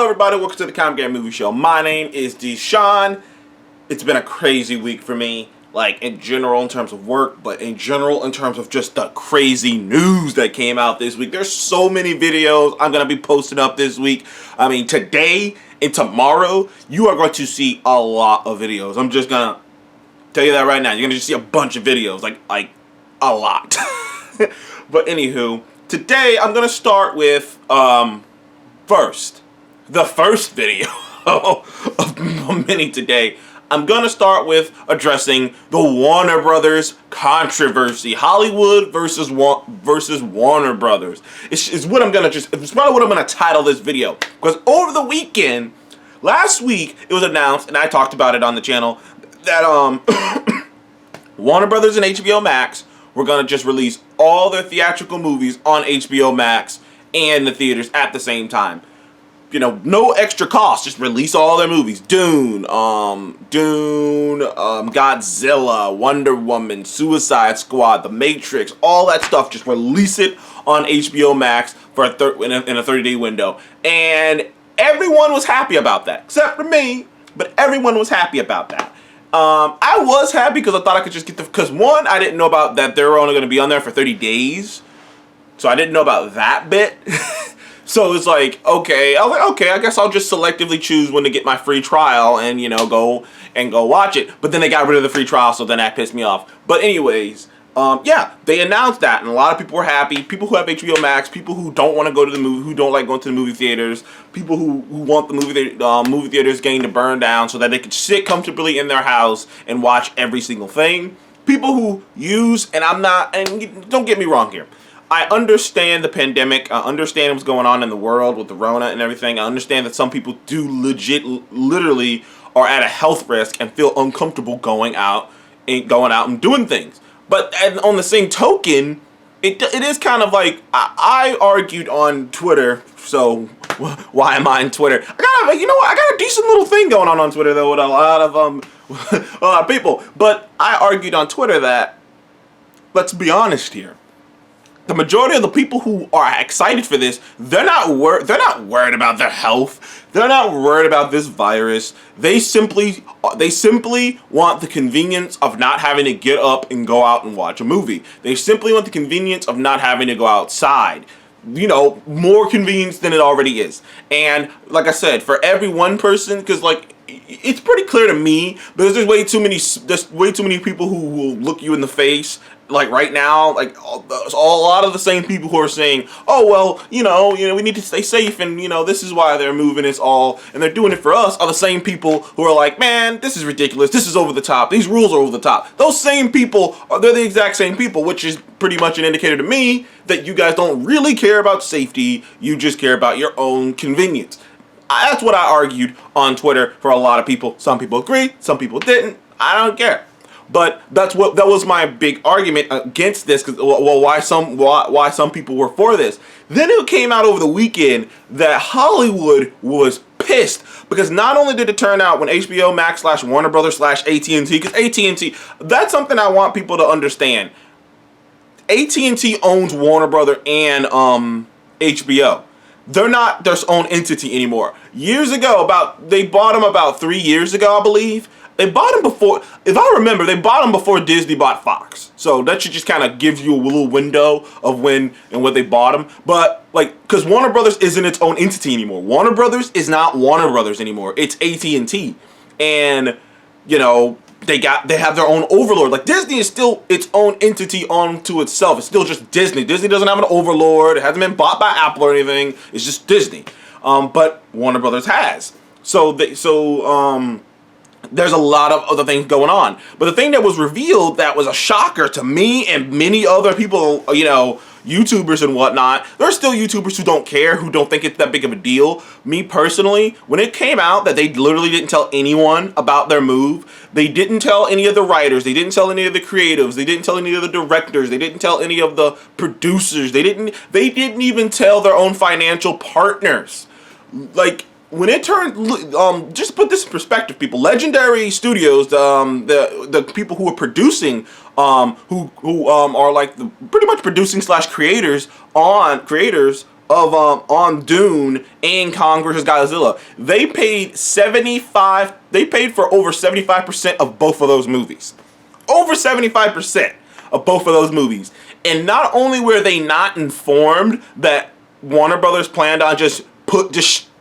Hello everybody, welcome to the Comic Game Movie Show. My name is Deshaun. It's been a crazy week for me, like in general in terms of work, but in general in terms of just the crazy news that came out this week. There's so many videos I'm going to be posting up this week. I mean, today and tomorrow, you are going to see a lot of videos. I'm just going to tell you that right now. You're going to just see a bunch of videos, like a lot. But anywho, today I'm going to start with, the first video of many today. I'm going to start with addressing the Warner Brothers controversy. Hollywood versus Warner Brothers. It's what I'm going to it's probably what I'm going to title this video. Because over the weekend, last week, it was announced, and I talked about it on the channel, that Warner Brothers and HBO Max were going to just release all their theatrical movies on HBO Max and the theaters at the same time. You know, no extra cost. Just release all their movies. Dune, Godzilla, Wonder Woman, Suicide Squad, The Matrix, all that stuff. Just release it on HBO Max for in a 30-day window. And everyone was happy about that, except for me. But everyone was happy about that. I was happy because I thought I could just get because one, I didn't know about that they were only going to be on there for 30 days. So I didn't know about that bit. So it's like, okay, I was like, okay, I guess I'll just selectively choose when to get my free trial and, you know, go watch it. But then they got rid of the free trial, so then that pissed me off. But anyways, yeah, they announced that, and a lot of people were happy. People who have HBO Max, people who don't want to go to the movie, who don't like going to the movie theaters, people who want the movie theaters getting to burn down so that they could sit comfortably in their house and watch every single thing. People who use, and don't get me wrong here, I understand the pandemic. I understand what's going on in the world with the Rona and everything. I understand that some people do literally are at a health risk and feel uncomfortable going out and doing things. But on the same token, it is kind of like I argued on Twitter. So why am I on Twitter? I got a decent little thing going on Twitter though with a lot of people. But I argued on Twitter that, let's be honest here, the majority of the people who are excited for this, they're not worried about their health. They're not worried about this virus. They simply want the convenience of not having to get up and go out and watch a movie. They simply want the convenience of not having to go outside. You know, more convenience than it already is. And like I said, for every one person, because like it's pretty clear to me, because there's way too many people who will look you in the face. Like right now, like a lot of the same people who are saying, "Oh well, you know, we need to stay safe, and this is why they're moving us all, and they're doing it for us," are the same people who are like, "Man, this is ridiculous. This is over the top. These rules are over the top." Those same people they're the exact same people, which is pretty much an indicator to me that you guys don't really care about safety. You just care about your own convenience. That's what I argued on Twitter for a lot of people. Some people agreed, some people didn't. I don't care. But that was my big argument against this, because why some people were for this. Then it came out over the weekend that Hollywood was pissed because not only did it turn out when HBO Max / Warner Brothers / AT&T, because AT&T, that's something I want people to understand. AT&T owns Warner Brothers and HBO. They're not their own entity anymore. Years ago, they bought them about 3 years ago, I believe. They bought them before, if I remember, they bought them before Disney bought Fox. So that should just kind of give you a little window of when and what they bought them. But like, because Warner Brothers isn't its own entity anymore. Warner Brothers is not Warner Brothers anymore. It's AT&T, and they have their own overlord. Like Disney is still its own entity onto itself. It's still just Disney. Disney doesn't have an overlord. It hasn't been bought by Apple or anything. It's just Disney. But Warner Brothers has. There's a lot of other things going on. But the thing that was revealed that was a shocker to me and many other people, YouTubers and whatnot, there's still YouTubers who don't care, who don't think it's that big of a deal. Me personally, when it came out that they literally didn't tell anyone about their move, they didn't tell any of the writers, they didn't tell any of the creatives, they didn't tell any of the directors, they didn't tell any of the producers, they didn't even tell their own financial partners. Like, when it turned, just put this in perspective, people. Legendary Studios, the people who are producing, who are like the pretty much producing / creators of on Dune and Kong vs. Godzilla. They paid for over 75% of both of those movies. Over 75% of both of those movies. And not only were they not informed that Warner Brothers planned on just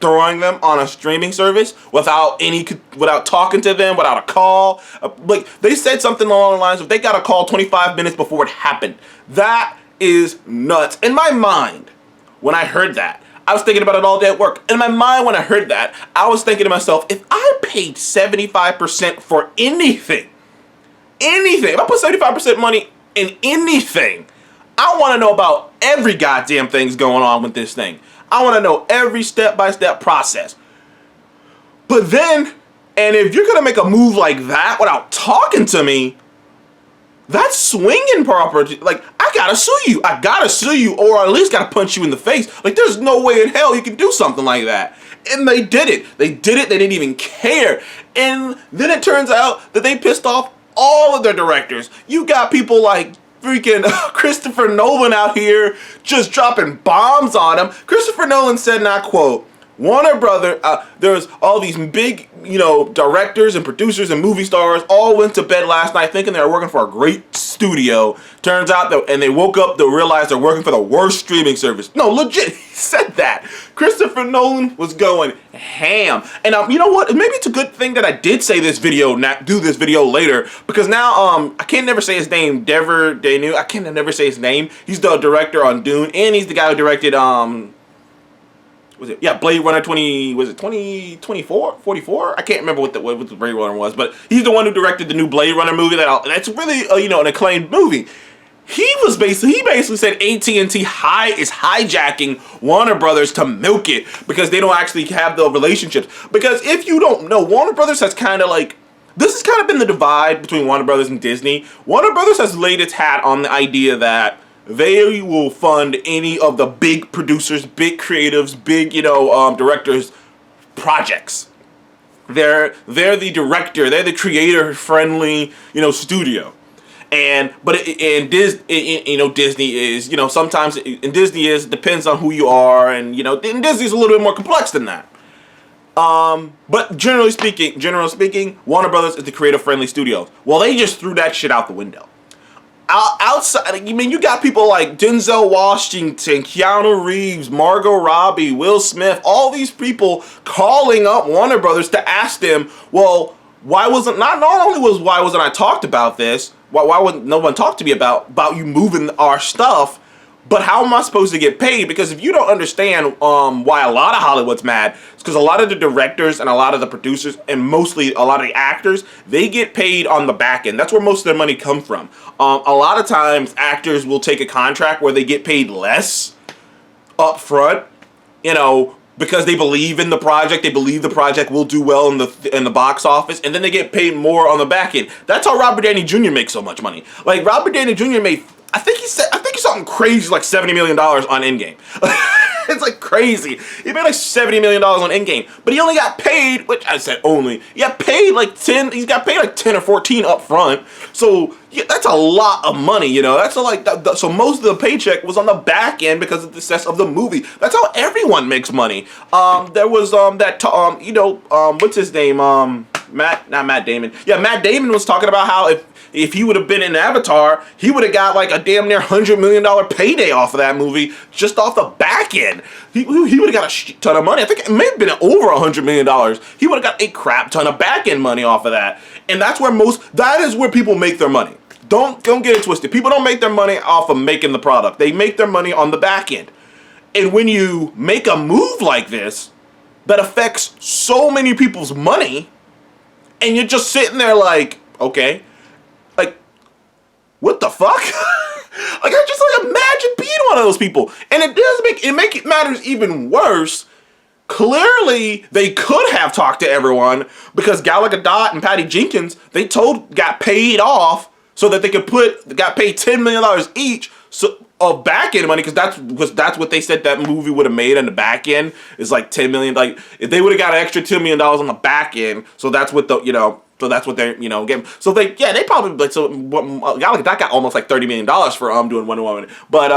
throwing them on a streaming service without talking to them, without a call. Like, they said something along the lines of they got a call 25 minutes before it happened. That is nuts. In my mind, when I heard that, I was thinking about it all day at work. In my mind, when I heard that, I was thinking to myself, if I paid 75% for anything, if I put 75% money in anything, I want to know about every goddamn thing's going on with this thing. I want to know every step-by-step process. But then, and if you're going to make a move like that without talking to me, that's swinging property. Like, I gotta sue you, or at least gotta punch you in the face. Like, there's no way in hell you can do something like that. And they did it. They didn't even care. And then it turns out that they pissed off all of their directors. You got people like freaking Christopher Nolan out here just dropping bombs on him. Christopher Nolan said, and I quote, Warner Brothers, there's all these big, directors and producers and movie stars all went to bed last night thinking they were working for a great studio. Turns out and they woke up to realize they're working for the worst streaming service. No, legit, he said that. Christopher Nolan was going ham. And you know what? Maybe it's a good thing that I did say this video, not do this video later, because now I can't never say his name, Dever Danu. I can't never say his name. He's the director on Dune, and he's the guy who directed Blade Runner 2024? 44? I can't remember what the Blade Runner was, but he's the one who directed the new Blade Runner movie that's really an acclaimed movie. He basically said AT&T is hijacking Warner Brothers to milk it because they don't actually have the relationships. Because if you don't know, Warner Brothers has kind of like, this has kind of been the divide between Warner Brothers and Disney. Warner Brothers has laid its hat on the idea that they will fund any of the big producers, big creatives, big, directors' projects. They're the director, they're the creator-friendly, studio. Disney is, sometimes, and Disney depends on who you are, and, and Disney's a little bit more complex than that. But generally speaking, Warner Brothers is the creator-friendly studio. Well, they just threw that shit out the window. Outside, you got people like Denzel Washington, Keanu Reeves, Margot Robbie, Will Smith, all these people calling up Warner Brothers to ask them, well, why wasn't I talked about this? Why wouldn't no one talk to me about you moving our stuff? But how am I supposed to get paid? Because if you don't understand why a lot of Hollywood's mad, it's because a lot of the directors and a lot of the producers and mostly a lot of the actors, they get paid on the back end. That's where most of their money comes from. A lot of times actors will take a contract where they get paid less up front, because they believe in the project, they believe the project will do well in the box office, and then they get paid more on the back end. That's how Robert Downey Jr. makes so much money. Like, Robert Downey Jr. made, I think he's something crazy like $70 million on Endgame. It's like crazy. He made like $70 million on Endgame, but he only got paid, which I said only, he got paid like 10, he's got paid like 10 or 14 up front. So yeah, that's a lot of money, That's so most of the paycheck was on the back end because of the success of the movie. That's how everyone makes money. There was what's his name? Not Matt Damon. Yeah, Matt Damon was talking about how if he would have been in Avatar, he would have got like a damn near $100 million payday off of that movie just off the back end. He would have got a shit ton of money. I think it may have been over $100 million. He would have got a crap ton of back end money off of that. And that is where people make their money. Don't get it twisted. People don't make their money off of making the product. They make their money on the back end. And when you make a move like this that affects so many people's money, and you're just sitting there like, okay, like, what the fuck? Like, I just imagine being one of those people. And it does make it matters even worse. Clearly, they could have talked to everyone because Gal Gadot and Patty Jenkins, got paid off so that they got paid $10 million each of back end money, because that's what they said that movie would have made on the back end is like $10 million. Like, if they would have got an extra $10 million on the back end, so that's what so that's what they're getting. So they probably Gal Gadot got almost like $30 million for doing Wonder Woman, but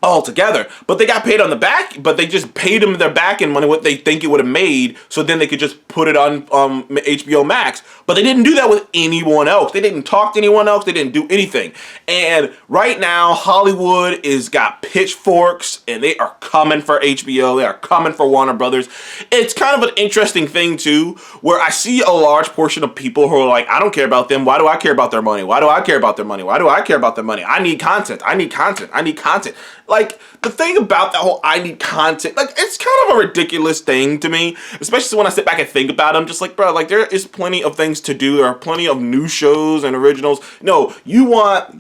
altogether. But they got paid on the back, but they just paid them their back end money, what they think it would have made, so then they could just put it on HBO Max. But they didn't do that with anyone else. They didn't talk to anyone else. They didn't do anything. And right now, Hollywood is got pitchforks, and they are coming for HBO. They are coming for Warner Brothers. It's kind of an interesting thing, too, where I see a large portion of people who are like, I don't care about them. Why do I care about their money? Why do I care about their money? Why do I care about their money? I need content. I need content. I need content. Like, the thing about that whole I need content, like, it's kind of a ridiculous thing to me, especially when I sit back and think about it. I'm just like, bro, like, there is plenty of things to do. There are plenty of new shows and originals. No, you want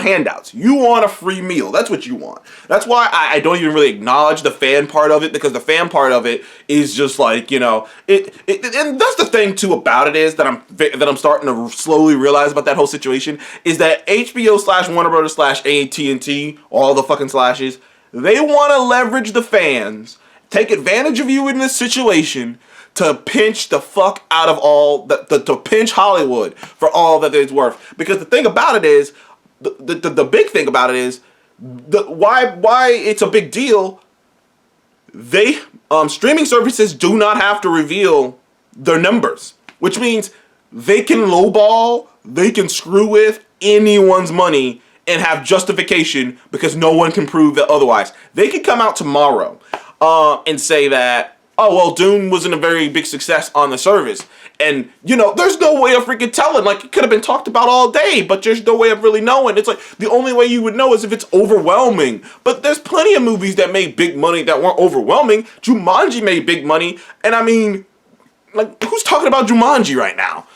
handouts. You want a free meal. That's what you want. That's why I don't even really acknowledge the fan part of it, because the fan part of it is just like, and that's the thing too about it, is that I'm starting to slowly realize about that whole situation, is that HBO / Warner Brothers / At&t, all the fucking slashes, they want to leverage the fans, take advantage of you in this situation to pinch the fuck out of all, to pinch Hollywood for all that it's worth. Because the thing about it is, the big thing about it is, why it's a big deal, they, streaming services do not have to reveal their numbers, which means they can lowball, they can screw with anyone's money and have justification because no one can prove that otherwise. They could come out tomorrow and say that, oh, well, Dune wasn't a very big success on the service. And, there's no way of freaking telling. Like, it could have been talked about all day, but there's no way of really knowing. It's like, the only way you would know is if it's overwhelming. But there's plenty of movies that made big money that weren't overwhelming. Jumanji made big money. And I mean, like, who's talking about Jumanji right now?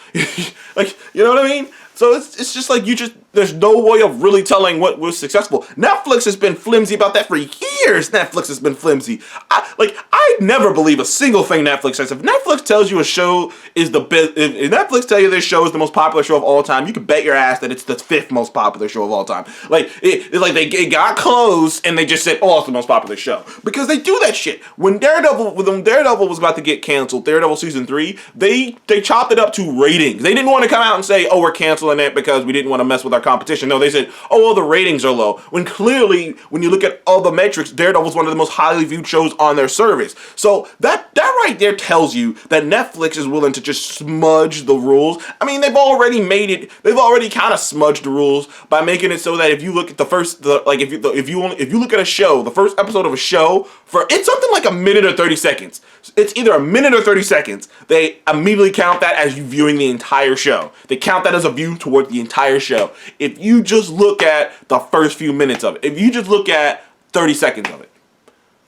Like, you know what I mean? So it's just like, there's no way of really telling what was successful. Netflix has been flimsy about that for years. Netflix has been flimsy. I never believe a single thing Netflix says. If Netflix tells you a show is the best, if Netflix tell you this show is the most popular show of all time, you can bet your ass that it's the 5th most popular show of all time. Like, they got close and they just said, oh, it's the most popular show. Because they do that shit. When Daredevil was about to get canceled, Daredevil season 3, they chopped it up to ratings. They didn't want to come out and say, oh, we're canceling it because we didn't want to mess with our competition. No, they said, oh, well, the ratings are low. When clearly, when you look at all the metrics, Daredevil is one of the most highly viewed shows on their service. So that right there tells you that Netflix is willing to just smudge the rules. I mean, they've already kind of smudged the rules by making it so that if you look at if you look at a show, the first episode of a show, it's something like a minute or 30 seconds. It's either a minute or 30 seconds. They immediately count that as you viewing the entire show. They count that as a view toward the entire show. If you just look at the first few minutes of it, if you just look at 30 seconds of it.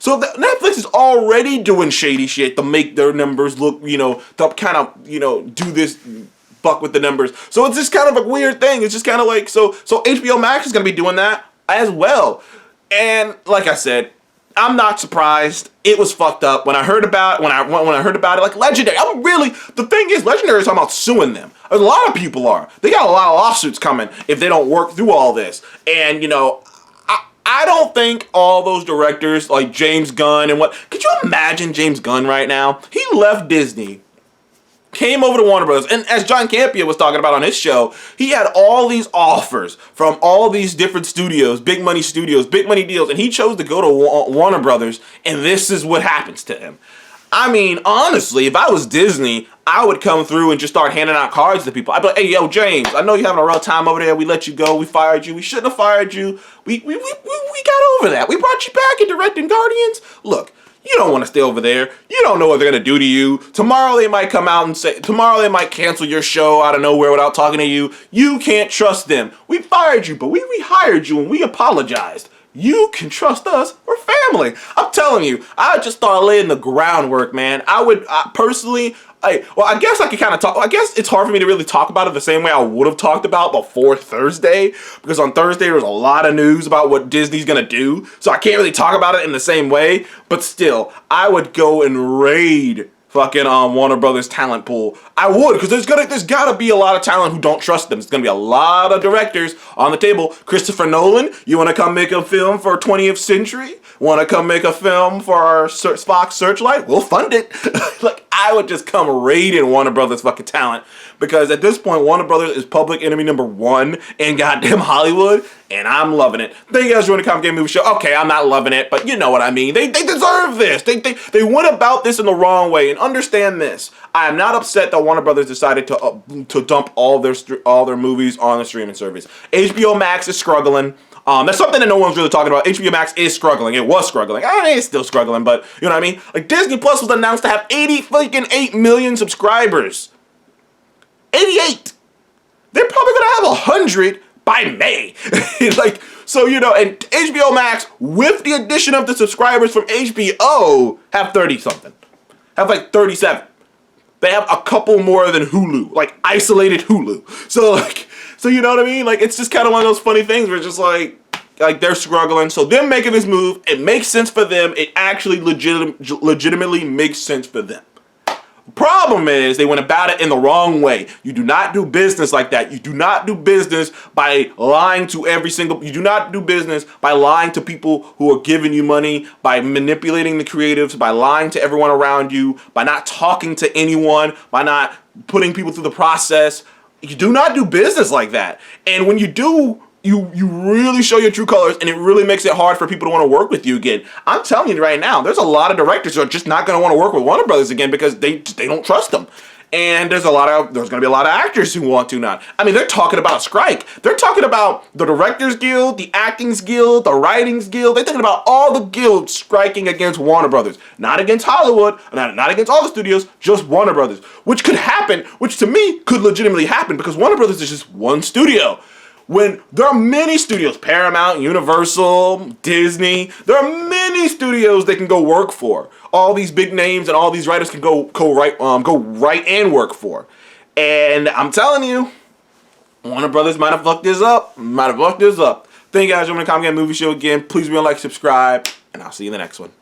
So Netflix is already doing shady shit to make their numbers look, to kind of, do this buck with the numbers. So it's just kind of a weird thing. It's just kind of like, so HBO Max is going to be doing that as well. And like I said, I'm not surprised. It was fucked up when I heard about when I heard about it. Like Legendary, the thing is, Legendary is talking about suing them. A lot of people are. They got a lot of lawsuits coming if they don't work through all this. And I don't think all those directors like James Gunn and could you imagine James Gunn right now? He left Disney, came over to Warner Bros. And as John Campea was talking about on his show, he had all these offers from all these different studios, big money deals, and he chose to go to Warner Brothers, and this is what happens to him. I mean, honestly, if I was Disney, I would come through and just start handing out cards to people. I'd be like, hey, yo, James, I know you're having a rough time over there. We let you go. We fired you. We shouldn't have fired you. We got over that. We brought you back in directing Guardians. Look, you don't want to stay over there. You don't know what they're going to do to you. Tomorrow they might come out and tomorrow they might cancel your show out of nowhere without talking to you. You can't trust them. We fired you, but we rehired you and we apologized. You can trust us. We're family. I'm telling you, I just started laying the groundwork, man. I guess I could kind of talk. I guess it's hard for me to really talk about it the same way I would have talked about before Thursday, because on Thursday there was a lot of news about what Disney's gonna do, so I can't really talk about it in the same way. But still, I would go and raid fucking Warner Brothers talent pool. I would, because there's gotta be a lot of talent who don't trust them. There's gonna be a lot of directors on the table. Christopher Nolan, you want to come make a film for 20th Century? Want to come make a film for our Fox Searchlight? We'll fund it. Like, I would just come raiding Warner Brothers fucking talent, because at this point, Warner Brothers is public enemy number one in goddamn Hollywood, and I'm loving it. Thank you guys for joining the Comic Game Movie Show. Okay, I'm not loving it, but you know what I mean. They deserve this. They went about this in the wrong way, and understand this. I am not upset that Warner Brothers decided to dump all their movies on the streaming service. HBO Max is struggling. That's something that no one's really talking about. HBO Max is struggling. It was struggling. It's still struggling, but you know what I mean? Like, Disney Plus was announced to have 88 million subscribers. 88. They're probably gonna have 100 by May. Like, so, you know, and HBO Max, with the addition of the subscribers from HBO, have 30 something. Have like 37. They have a couple more than Hulu, like isolated Hulu. So you know what I mean? Like, it's just kind of one of those funny things where it's just like they're struggling. So them making this move, it makes sense for them. It actually legitimately makes sense for them. The problem is they went about it in the wrong way. You do not do business like that. You do not do business by lying to you do not do business by lying to people who are giving you money, by manipulating the creatives, by lying to everyone around you, by not talking to anyone, by not putting people through the process. You do not do business like that. And when you do, you really show your true colors, and it really makes it hard for people to want to work with you again. I'm telling you right now, there's a lot of directors who are just not going to want to work with Warner Brothers again because they don't trust them. And there's going to be a lot of actors who want to not. I mean, they're talking about a strike. They're talking about the Directors Guild, the Actings Guild, the Writings Guild. They're thinking about all the guilds striking against Warner Brothers. Not against Hollywood, not against all the studios, just Warner Brothers. Which could happen, which to me could legitimately happen, because Warner Brothers is just one studio. When there are many studios, Paramount, Universal, Disney, there are many studios they can go work for. All these big names and all these writers can go write and work for. And I'm telling you, Warner Brothers might have fucked this up. Thank you guys for joining the Comic Game Movie Show again. Please be on like, subscribe, and I'll see you in the next one.